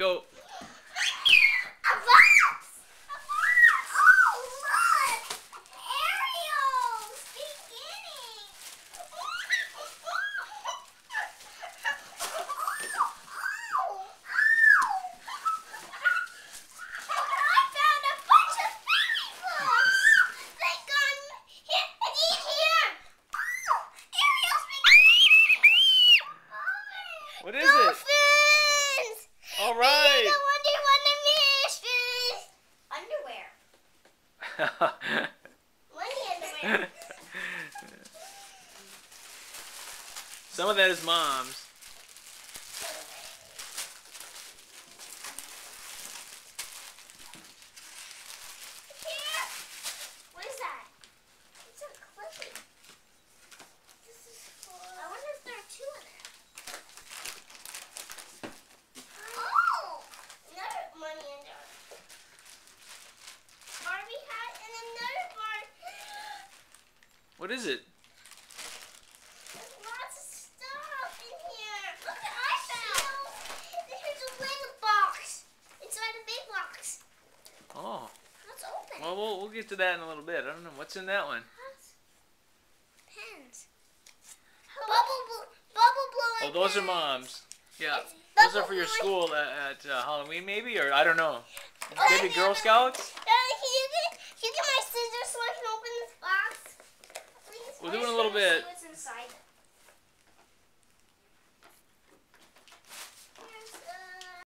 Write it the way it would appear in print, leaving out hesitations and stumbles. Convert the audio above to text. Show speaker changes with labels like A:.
A: Go.
B: A box! A box! Oh, look! Ariel's beginning! I found a bunch of baby books! They got here! Here! Oh, Ariel's beginning!
A: What is it?
B: Dolphins!
A: All right.
B: The Wonder Woman fishes! Underwear. Money underwear.
A: Some of that is mom's.
B: Here. What is that? It's a clipping. This is for... I wonder if there are two in there. Oh! Another money underwear. Barbie hat and another Barbie.
A: What is it?
B: There's lots of stuff in here. Look what I found. Here's a Lego box. Inside a big box.
A: Oh.
B: Let's open it.
A: Well, we'll get to that in a little bit. I don't know. What's in that one?
B: Pens. Bubble blowing
A: Oh, those are
B: pens.
A: mom's. Yeah.
B: It's
A: Those are
B: bubble
A: for your
B: blowing-
A: school at Halloween, maybe? Or I don't know.
B: Oh,
A: Maybe
B: yeah,
A: Girl
B: no.
A: Scouts?
B: Can you get my scissors so I can open this box? Please.
A: We'll
B: I
A: do it in
B: just
A: a little
B: wanna see
A: bit.
B: what's inside.